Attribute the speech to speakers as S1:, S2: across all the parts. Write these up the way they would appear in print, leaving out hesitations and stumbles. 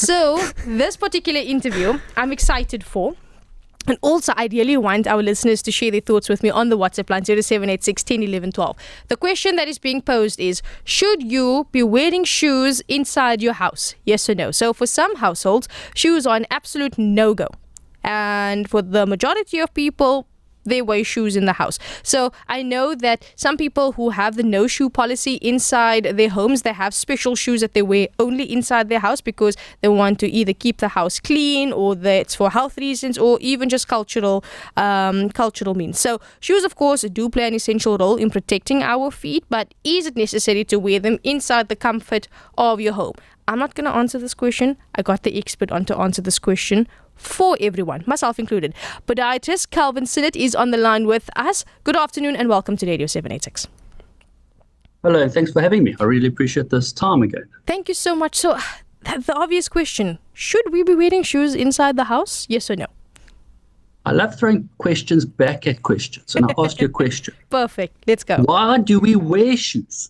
S1: So this particular interview, I'm excited for. And also, I really want our listeners to share their thoughts with me on the WhatsApp line 0786 10 11 12. The question that is being posed is, should you be wearing shoes inside your house? Yes or no? So for some households, shoes are an absolute no-go. And for the majority of people, they wear shoes in the house. So I know that some people who have the no shoe policy inside their homes, they have special shoes that they wear only inside their house because they want to either keep the house clean, or that it's for health reasons, or even just cultural means. So shoes, of course, do play an essential role in protecting our feet, but is it necessary to wear them inside the comfort of your home? I'm not going to answer this question. I got the expert on to answer this question for everyone, myself included. Podiatrist Calvin Sinnett is on the line with us. Good afternoon and welcome to Radio 786.
S2: Hello, and thanks for having me. I really appreciate this time again.
S1: Thank you so much. So, the obvious question, should we be wearing shoes inside the house? Yes or no?
S2: I love throwing questions back at questions, and I'll ask you a question.
S1: Perfect. Let's go.
S2: Why do we wear shoes?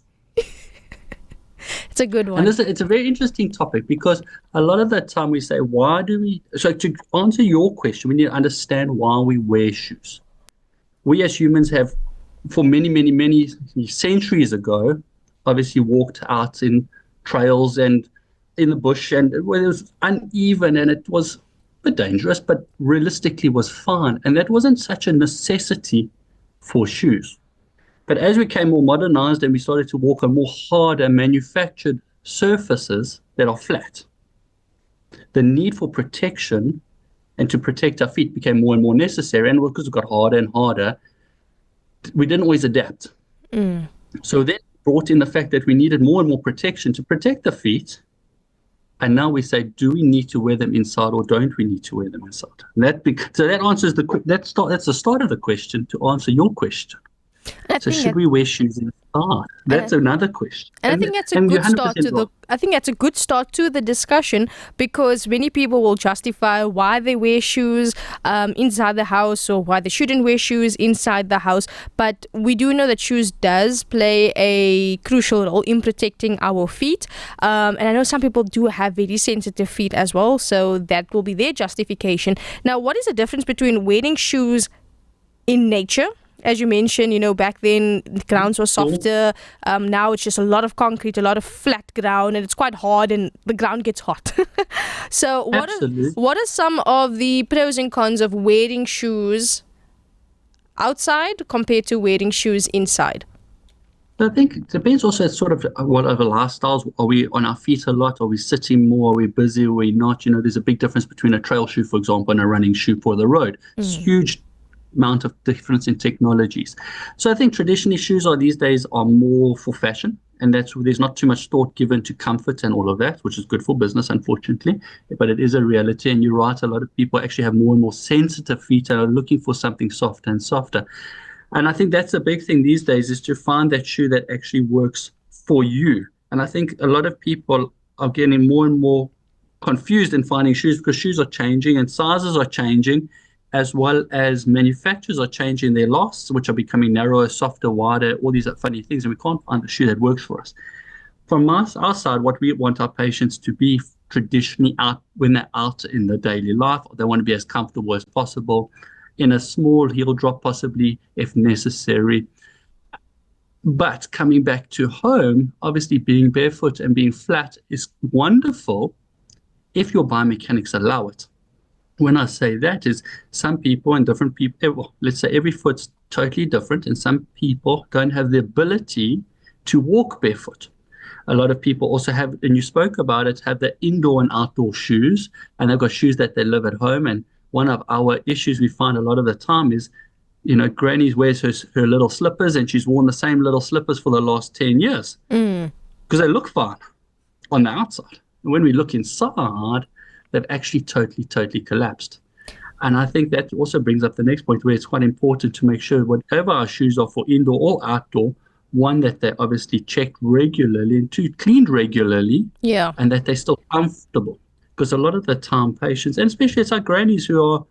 S1: It's a good one.
S2: And it's a very interesting topic, because a lot of the time we say, why do we... So to answer your question, we need to understand why we wear shoes. We as humans have, for many, many, many centuries ago, obviously walked out in trails and in the bush, and it was uneven and it was a bit dangerous, but realistically was fine. And that wasn't such a necessity for shoes. But as we became more modernized and we started to walk on more harder manufactured surfaces that are flat, the need for protection and to protect our feet became more and more necessary. And because it got harder and harder, we didn't always adapt. So that brought in the fact that we needed more and more protection to protect the feet. And now we say, do we need to wear them inside, or don't we need to wear them inside? And so that answers that's the start of the question to answer your question. So should we wear shoes inside? That's another question.
S1: And I think that's a good start to that's a good start to the discussion, because many people will justify why they wear shoes inside the house, or why they shouldn't wear shoes inside the house. But we do know that shoes does play a crucial role in protecting our feet. And I know some people do have very sensitive feet as well, so that will be their justification. Now, what is the difference between wearing shoes in nature? As you mentioned, back then the grounds were softer. Now it's just a lot of concrete, a lot of flat ground, and it's quite hard, and the ground gets hot. So what are some of the pros and cons of wearing shoes outside compared to wearing shoes inside?
S2: I think it depends also sort of what other lifestyles. Are we on our feet a lot? Are we sitting more? Are we busy? Are we not? There's a big difference between a trail shoe, for example, and a running shoe for the road. It's huge amount of difference in technologies. So I think traditionally shoes these days are more for fashion, and there's not too much thought given to comfort and all of that, which is good for business, unfortunately, but it is a reality. And you're right, a lot of people actually have more and more sensitive feet and are looking for something softer and softer. And I think that's the big thing these days, is to find that shoe that actually works for you. And I think a lot of people are getting more and more confused in finding shoes, because shoes are changing and sizes are changing, as well as manufacturers are changing their lasts, which are becoming narrower, softer, wider, all these funny things, and we can't find a shoe that works for us. From our side, what we want our patients to be traditionally out when they're out in the daily life, they want to be as comfortable as possible, in a small heel drop possibly, if necessary. But coming back to home, obviously being barefoot and being flat is wonderful if your biomechanics allow it. When I say that is, some people and different people, let's say every foot's totally different, and some people don't have the ability to walk barefoot. A lot of people also have, and you spoke about it, have the indoor and outdoor shoes, and they've got shoes that they live at home. And one of our issues we find a lot of the time is, Granny wears her little slippers, and she's worn the same little slippers for the last 10 years because they look fine on the outside. And when we look inside, they've actually totally collapsed. And I think that also brings up the next point, where it's quite important to make sure whatever our shoes are for indoor or outdoor, one, that they're obviously checked regularly, and two, cleaned regularly, and that they're still comfortable. Because a lot of the time patients, and especially it's our grannies who are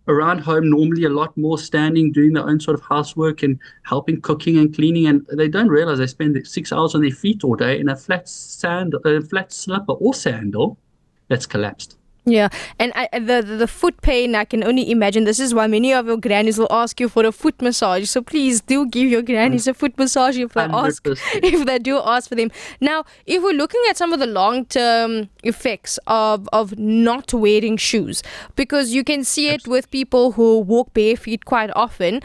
S2: around home normally a lot more, standing, doing their own sort of housework and helping cooking and cleaning, and they don't realize they spend 6 hours on their feet all day in a flat slipper or sandal, that's collapsed.
S1: Yeah, and the foot pain, I can only imagine. This is why many of your grannies will ask you for a foot massage. So please do give your grannies a foot massage if they
S2: 100%.
S1: if they do ask for them. Now, if we're looking at some of the long-term effects of not wearing shoes, because you can see it with people who walk bare feet quite often.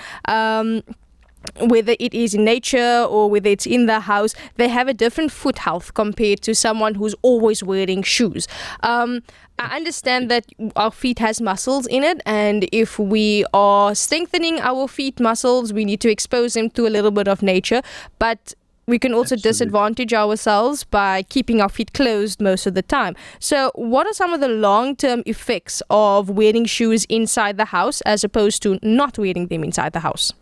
S1: Whether it is in nature or whether it's in the house, they have a different foot health compared to someone who's always wearing shoes. I understand that our feet has muscles in it, and if we are strengthening our feet muscles, we need to expose them to a little bit of nature, but we can also disadvantage ourselves by keeping our feet closed most of the time. So what are some of the long-term effects of wearing shoes inside the house as opposed to not wearing them inside the house?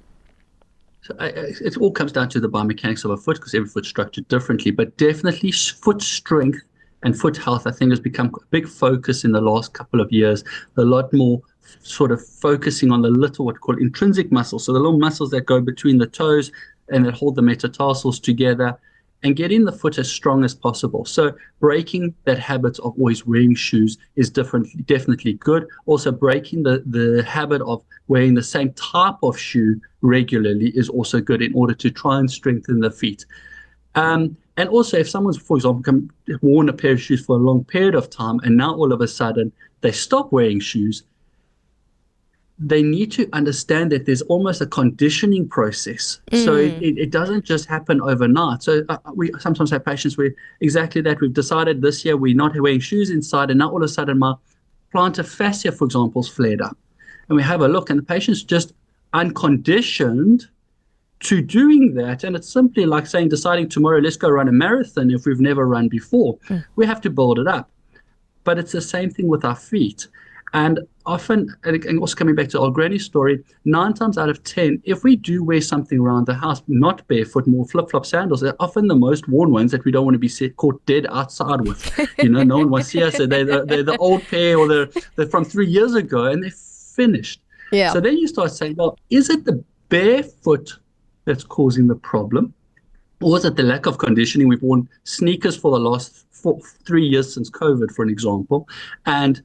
S2: So it all comes down to the biomechanics of a foot, because every foot's structured differently. But definitely foot strength and foot health, I think, has become a big focus in the last couple of years. A lot more sort of focusing on the little, what we call intrinsic muscles. So the little muscles that go between the toes and that hold the metatarsals together, and getting the foot as strong as possible. So breaking that habit of always wearing shoes is definitely good. Also breaking the habit of wearing the same type of shoe regularly is also good in order to try and strengthen the feet. And also if someone's, for example, worn a pair of shoes for a long period of time and now all of a sudden they stop wearing shoes, they need to understand that there's almost a conditioning process. So it doesn't just happen overnight. So we sometimes have patients where exactly that. We've decided this year we're not wearing shoes inside, and now all of a sudden my plantar fascia, for example, is flared up. And we have a look, and the patient's just unconditioned to doing that. And it's simply like saying, deciding tomorrow, let's go run a marathon if we've never run before. We have to build it up. But it's the same thing with our feet. And often, and also coming back to old granny's story, 9 times out of 10, if we do wear something around the house, not barefoot, more flip-flop sandals, they're often the most worn ones that we don't want to be caught dead outside with. No one wants to see us. So they're the old pair, or they're from 3 years ago, and they're finished.
S1: Yeah.
S2: So then you start saying, well, is it the barefoot that's causing the problem? Or is it the lack of conditioning? We've worn sneakers for the last 3 years since COVID, for an example, and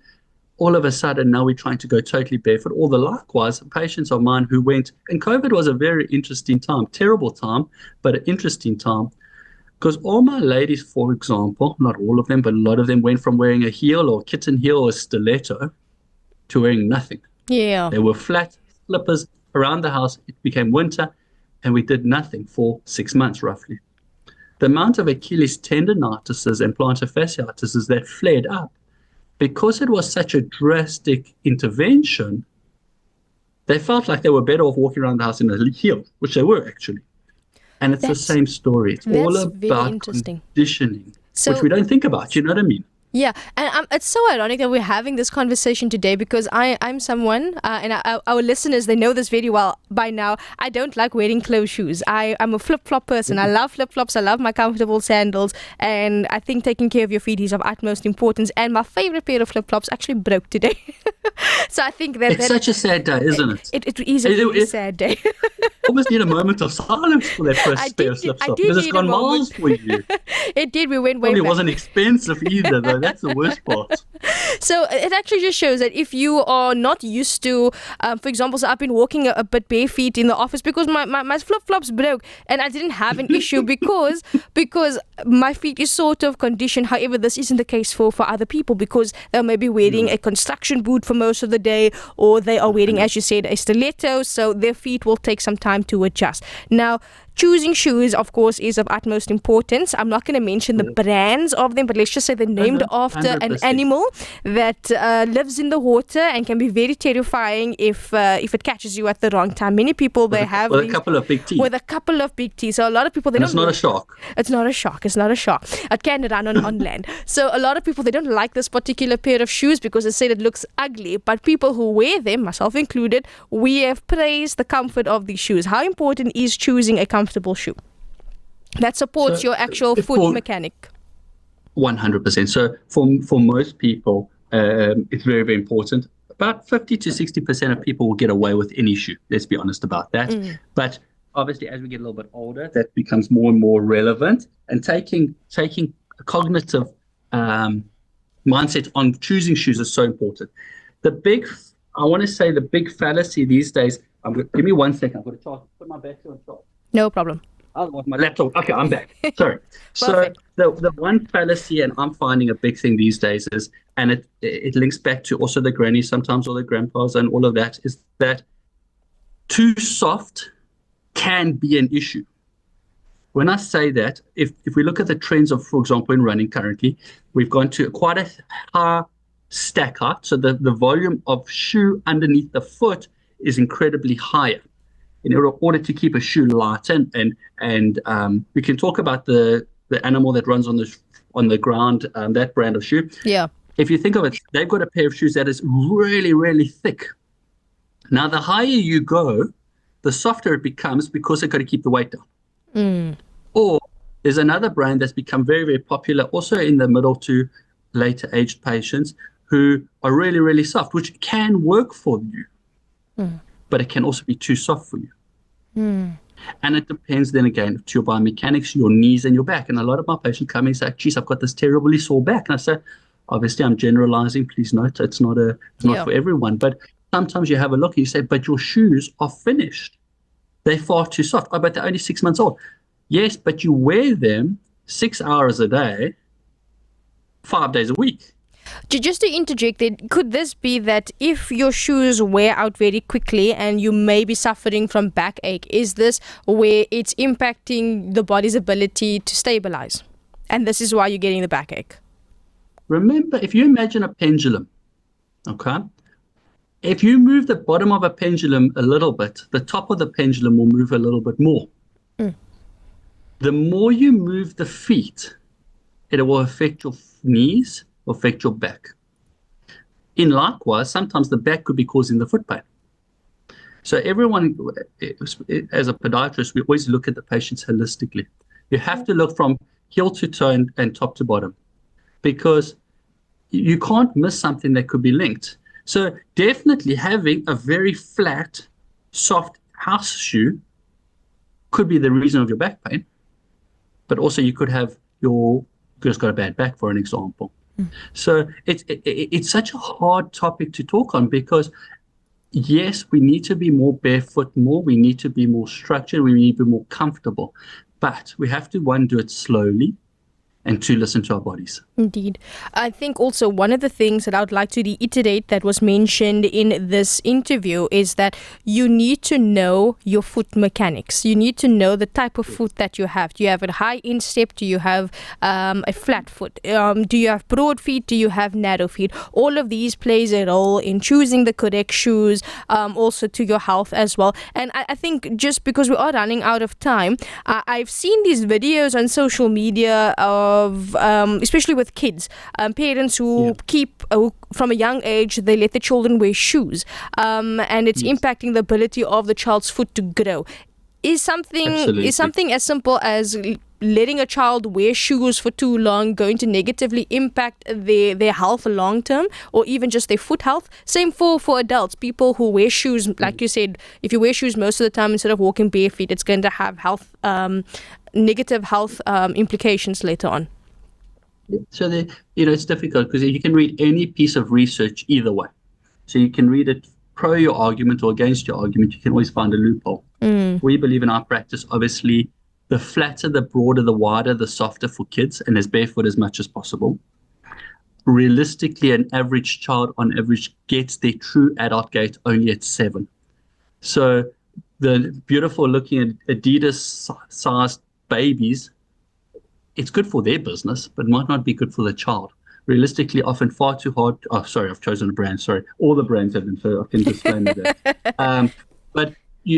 S2: all of a sudden now we're trying to go totally barefoot. Or likewise, patients of mine who went, and COVID was a very interesting time, terrible time, but an interesting time, because all my ladies, for example, not all of them, but a lot of them went from wearing a heel or kitten heel or a stiletto to wearing nothing.
S1: Yeah.
S2: They were flat slippers around the house. It became winter, and we did nothing for 6 months roughly. The amount of Achilles tendonitis and plantar fasciitis that flared up, because it was such a drastic intervention, they felt like they were better off walking around the house in a heel, which they were actually. And it's the same story. It's all about conditioning, which we don't think about. You know what I mean?
S1: Yeah, and it's so ironic that we're having this conversation today, because I'm someone, and our listeners, they know this very well by now, I don't like wearing closed shoes. I'm a flip-flop person. I love flip-flops. I love my comfortable sandals, and I think taking care of your feet is of utmost importance. And my favorite pair of flip-flops actually broke today. So I think that...
S2: It's such a sad day, isn't it?
S1: It is a really sad day.
S2: Almost need a moment of silence for that first pair of flip-flops, because it's gone miles for you.
S1: It did. We went way back.
S2: It wasn't expensive either, though. That's the worst part.
S1: So it actually just shows that if you are not used to, for example, so I've been walking a bit bare feet in the office because my flip-flops broke, and I didn't have an issue because my feet is sort of conditioned. However, this isn't the case for other people, because they may be wearing a construction boot for most of the day, or they are wearing, as you said, a stiletto, so their feet will take some time to adjust. Now, choosing shoes, of course, is of utmost importance. I'm not going to mention the brands of them, but let's just say they're named after 100%. An animal that lives in the water and can be very terrifying if it catches you at the wrong time. Many people, they have
S2: with a couple of big teeth.
S1: With a couple of big teeth. So a lot of people, they don't.
S2: It's not a shark.
S1: It's not a shark. It's not a shark. It can run on land. So a lot of people, they don't like this particular pair of shoes because they say it looks ugly. But people who wear them, myself included, we have praised the comfort of these shoes. How important is choosing a comfortable shoe that supports your actual foot mechanic?
S2: 100%. So for most people, it's very, very important. About 50 to 60% of people will get away with any shoe. Let's be honest about that. But obviously, as we get a little bit older, that becomes more and more relevant. And taking cognitive mindset on choosing shoes is so important. I want to say the big fallacy these days, give me 1 second. I'm going to put my battery on charge.
S1: No problem.
S2: Otherwise, my laptop. Okay, I'm back. Sorry. So
S1: Perfect.
S2: the one fallacy, and I'm finding a big thing these days is, and it links back to also the grannies sometimes, or the grandpas and all of that, is that too soft can be an issue. When I say that, if we look at the trends of, for example, in running currently, we've gone to quite a high stack height. So the volume of shoe underneath the foot is incredibly higher in order to keep a shoe light. And we can talk about the animal that runs on the ground, that brand of shoe.
S1: Yeah.
S2: If you think of it, they've got a pair of shoes that is really, really thick. Now, the higher you go, the softer it becomes because they've got to keep the weight down. Or there's another brand that's become very, very popular also in the middle to later aged patients who are really, really soft, which can work for you, but it can also be too soft for you. And it depends then again to your biomechanics, your knees and your back. And a lot of my patients come in and say, geez, I've got this terribly sore back. And I say, obviously I'm generalizing, please note, it's not for everyone. But sometimes you have a look and you say, but your shoes are finished. They're far too soft. Oh, but they're only 6 months old. Yes, but you wear them 6 hours a day, 5 days a week.
S1: Just to interject there, could this be that if your shoes wear out very quickly and you may be suffering from backache, is this where it's impacting the body's ability to stabilize? And this is why you're getting the backache?
S2: Remember, if you imagine a pendulum, okay? If you move the bottom of a pendulum a little bit, the top of the pendulum will move a little bit more. The more you move the feet, it will affect your knees, affect your back. In likewise, sometimes the back could be causing the foot pain. So everyone, as a podiatrist, we always look at the patients holistically. You have to look from heel to toe and top to bottom, because you can't miss something that could be linked. So definitely having a very flat, soft house shoe could be the reason of your back pain, but also you could have just got a bad back, for an example. So it's such a hard topic to talk on, because yes, we need to be more barefoot more, we need to be more structured, we need to be more comfortable, but we have to, one, do it slowly, and to listen to our bodies.
S1: Indeed. I think also one of the things that I would like to reiterate that was mentioned in this interview is that you need to know your foot mechanics. You need to know the type of foot that you have. Do you have a high instep? Do you have a flat foot? Do you have broad feet? Do you have narrow feet? All of these plays a role in choosing the correct shoes, also to your health as well. And I think just because we are running out of time, I've seen these videos on social media of, especially with kids, parents who keep, from a young age, they let the children wear shoes, and it's impacting the ability of the child's foot to grow. Is something as simple as letting a child wear shoes for too long going to negatively impact their health long term, or even just their foot health? Same for adults, people who wear shoes, like you said, if you wear shoes most of the time instead of walking bare feet, it's going to have negative health implications later on.
S2: So it's difficult because you can read any piece of research either way. So you can read it pro your argument or against your argument. You can always find a loophole. We believe in our practice, obviously, the flatter, the broader, the wider, the softer for kids, and as barefoot as much as possible. Realistically, an average child on average gets their true adult gait only at 7. So the beautiful looking Adidas-sized babies, it's good for their business, but might not be good for the child. Realistically, often far too hard. Oh, sorry, I've chosen a brand. Sorry, all the brands have been, so I can disclaim that. But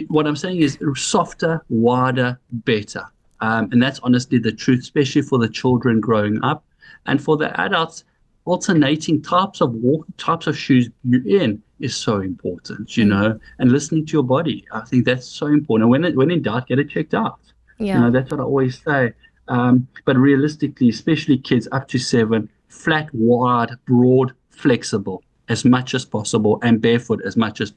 S2: what I'm saying is softer, wider, better. And that's honestly the truth, especially for the children growing up. And for the adults, alternating types of shoes you're in is so important, and listening to your body. I think that's so important. And when in doubt, get it checked out.
S1: Yeah.
S2: That's what I always say. But realistically, especially kids up to 7, flat, wide, broad, flexible as much as possible, and barefoot as much as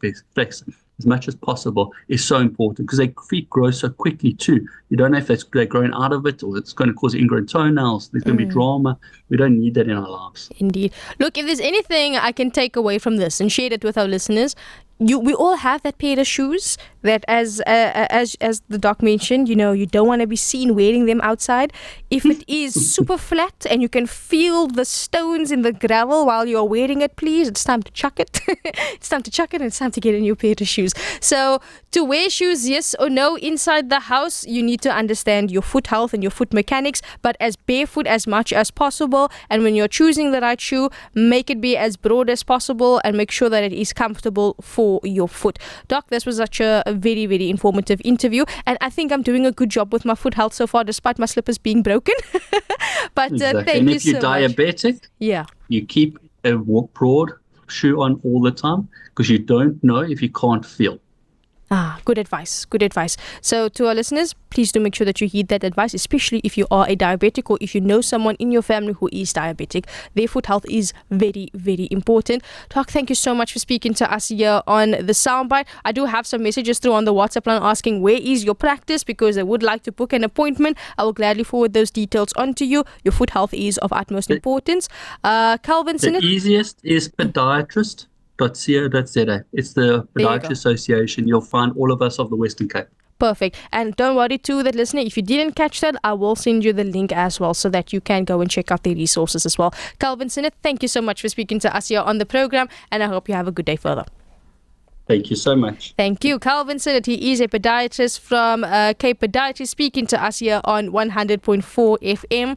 S2: as much as possible is so important because their feet grow so quickly too. You don't know if they're growing out of it or it's going to cause ingrown toenails. There's going to be drama. We don't need that in our lives.
S1: Indeed. Look, if there's anything I can take away from this and share it with our listeners, we all have that pair of shoes that, as the doc mentioned, you don't want to be seen wearing them outside. If it is super flat and you can feel the stones in the gravel while you're wearing it, please, it's time to chuck it. It's time to chuck it and it's time to get a new pair of shoes. So to wear shoes, yes or no, inside the house, you need to understand your foot health and your foot mechanics, but as barefoot as much as possible. And when you're choosing the right shoe, make it be as broad as possible and make sure that it is comfortable for your foot. Doc, this was such a very, very informative interview, and I think I'm doing a good job with my foot health so far, despite my slippers being broken. But
S2: exactly.
S1: Thank
S2: and
S1: you
S2: if you're
S1: so
S2: diabetic,
S1: much.
S2: You keep a broad shoe on all the time because you don't know if you can't feel.
S1: Good advice. Good advice. So to our listeners, please do make sure that you heed that advice, especially if you are a diabetic or if you know someone in your family who is diabetic. Their foot health is very, very important. Doc, thank you so much for speaking to us here on the Soundbite. I do have some messages through on the WhatsApp line asking where is your practice because they would like to book an appointment. I will gladly forward those details on to you. Your foot health is of utmost importance. Calvin Sinnett.
S2: The easiest is Podiatrist.co.za. It's the Podiatry Association. You'll find all of us of the Western Cape.
S1: Perfect. And don't worry too that listener, if you didn't catch that, I will send you the link as well so that you can go and check out the resources as well. Calvin Sinnett, thank you so much for speaking to us here on the program, and I hope you have a good day further.
S2: Thank you so much.
S1: Thank you. Calvin Sinnett, he is a podiatrist from Cape Podiatry, speaking to us here on 100.4 FM.